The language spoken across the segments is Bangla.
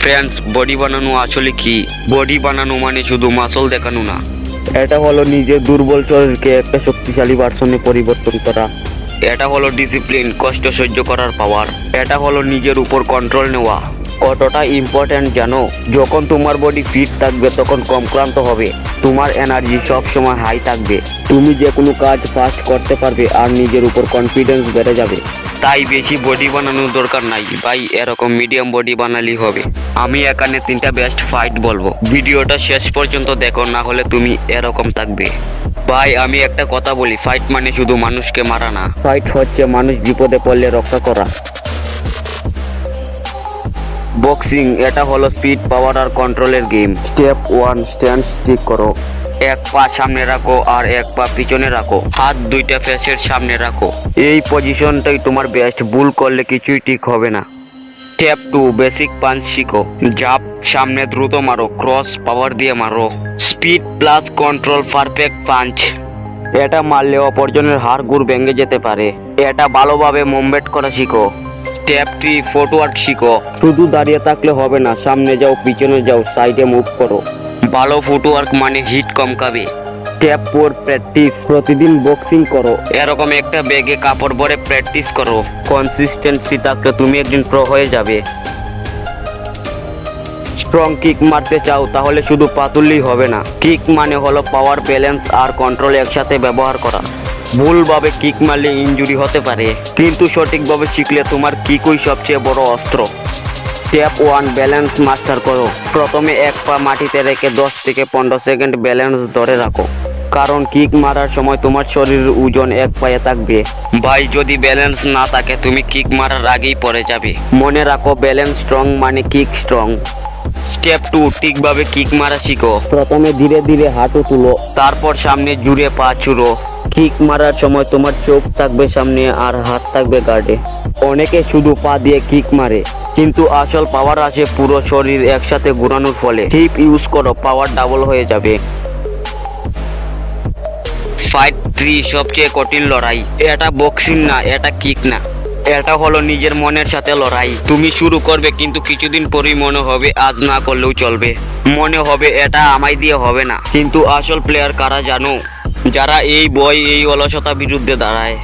ফ্রেন্ডস, বডি বানানো আসলে কি? বডি বানানো মানে শুধু মাসল দেখানো না, এটা হলো নিজের দুর্বল শরীরকে একটা শক্তিশালী ভার্সনে পরিবর্তন করা। এটা হলো ডিসিপ্লিন, কষ্ট সহ্য করার পাওয়ার, এটা হলো নিজের উপর কন্ট্রোল নেওয়া। কতটা ইম্পর্ট্যান্ট জানো? যখন তোমার বডি ফিট থাকবে তখন কম ক্লান্ত হবে, তোমার এনার্জি সব সময় হাই থাকবে, তুমি যে কোনো কাজ ফাস্ট করতে পারবে আর নিজের উপর কনফিডেন্স বেড়ে যাবে। তাই বেশি বডি বানানোর দরকার নাই ভাই, এরকম মিডিয়াম বডি বানালেই হবে। আমি এখানে 3টা বেস্ট ফাইট বলবো, ভিডিওটা শেষ পর্যন্ত দেখো, না হলে তুমি এরকম থাকবে। ভাই আমি একটা কথা বলি, ফাইট মানে শুধু মানুষকে মারা না, ফাইট হচ্ছে মানুষ বিপদে পড়লে রক্ষা করা। বক্সিং এটা হলো স্পিড, পাওয়ার আর কন্ট্রোলের গেম। স্টেপ 1, স্ট্যান্ড ঠিক করো। এক পা সামনে রাখো আর এক পা পিছনে রাখো, হাত দুইটা ফেসের সামনে রাখো। এই পজিশনটাই তোমার বেস্ট, ভুল করলে কিছুই ঠিক হবে না। স্টেপ 2, বেসিক পাঞ্চ শিখো। জাপ, সামনে দ্রুত মারো, ক্রস পাওয়ার দিয়ে মারো, speed plus control, perfect punch. এটা মারলে অপরজনের হাড় গুড় ভেঙে যেতে পারে। এটা ভালোভাবে মুভমেন্ট করা শিখো। স্টেপ 3, ফুটওয়ার্ক শিখো। শুধু দাঁড়িয়ে থাকলে হবে না, সামনে যাও, পিছনে যাও, সাইডে মুভ করো। ভালো ফুটওয়ার্ক মানে হিট কম খাবে। Step 4, practice. প্রতিদিন বক্সিং করো, এরকম একটা ব্যাগে কাপড় ভরে প্র্যাকটিস করো। কনসিস্টেন্সি থাকলে তুমি একদিন প্রো হয়ে যাবে। স্ট্রং কিক মারতে চাও তাহলে শুধু পা তুললেই হবে না, কিক মানে হলো পাওয়ার, ব্যালেন্স আর কন্ট্রোল একসাথে ব্যবহার করা। ভুলভাবে কিক মারলে ইনজুরি হতে পারে, কিন্তু সঠিকভাবে শিখলে তোমার কিকই সবচেয়ে বড় অস্ত্র। স্টেপ 1, ব্যালেন্স মাস্টার করো। প্রথমে এক পা মাটিতে রেখে 10 থেকে 15 সেকেন্ড ব্যালেন্স ধরে রাখো, কারণ কিক মারার সময় তোমার শরীরের ওজন এক পায়ে থাকবে। ভাই যদি ব্যালেন্স না থাকে তুমি কিক মারার আগেই পড়ে যাবে। মনে রাখো, ব্যালেন্স স্ট্রং মানে কিক স্ট্রং। স্টেপ 2, ঠিকভাবে কিক মারা শিখো। প্রথমে ধীরে ধীরে হাঁটু তুলো, তারপর সামনে জুড়ে পা ছুড়ো। কিক মারার সময় তোমার চোখ থাকবে সামনে আর হাত থাকবে গার্ডে। অনেকে শুধু পা দিয়ে কিক মারে, কিন্তু আসল পাওয়ার আসে পুরো শরীর একসাথে ঘোরানোর ফলে। হিপ ইউজ করো, পাওয়ার ডাবল হয়ে যাবে। ফাইট 3, সবচেয়ে কঠিন লড়াই। এটা বক্সিং না, এটা কিক না, এটা হলো নিজের মনের সাথে লড়াই। তুমি শুরু করবে কিন্তু কিছুদিন পরেই মনে হবে আজ না করলেও চলবে, মনে হবে এটা আমায় দিয়ে হবে না। কিন্তু আসল প্লেয়ার কারা জানো? যারা এই অলসতা বিরুদ্ধে দাঁড়ায়।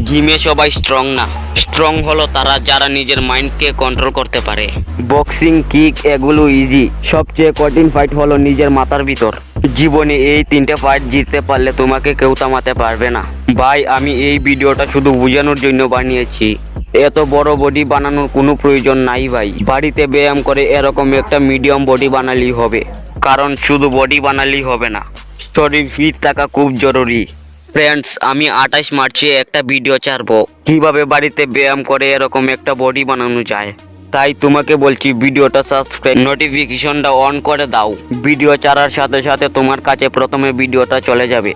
জিমে সবাই স্ট্রং না, স্ট্রং হলো তারা যারা নিজের মাইন্ডকে কন্ট্রোল করতে পারে। বক্সিং, কিক এগুলো ইজি, সবচেয়ে কঠিন ফাইট হলো নিজের মাথার ভিতর। জীবনে এই 3টে ফাইট জিততে পারলে তোমাকে কেউ থামাতে পারবে না। ভাই আমি এই ভিডিওটা শুধু বোঝানোর জন্য বানিয়েছি, এত বড় বডি বানানোর কোনো প্রয়োজন নাই ভাই। বাড়িতে ব্যায়াম করে এরকম একটা মিডিয়াম বডি বানালেই হবে, কারণ শুধু বডি বানালেই হবে না, শরীর ফিট থাকা খুব জরুরি। ফ্রেন্ডস আমি 28 মার্চে একটা ভিডিও ছাড়বো, কিভাবে বাড়িতে ব্যায়াম করে এরকম একটা বডি বানানো যায়। তাই তোমাকে বলছি ভিডিওটা সাবস্ক্রাইব, নোটিফিকেশনটা অন করে দাও। ভিডিও ছাড়ার সাথে সাথে তোমার কাছে প্রথমে ভিডিওটা চলে যাবে।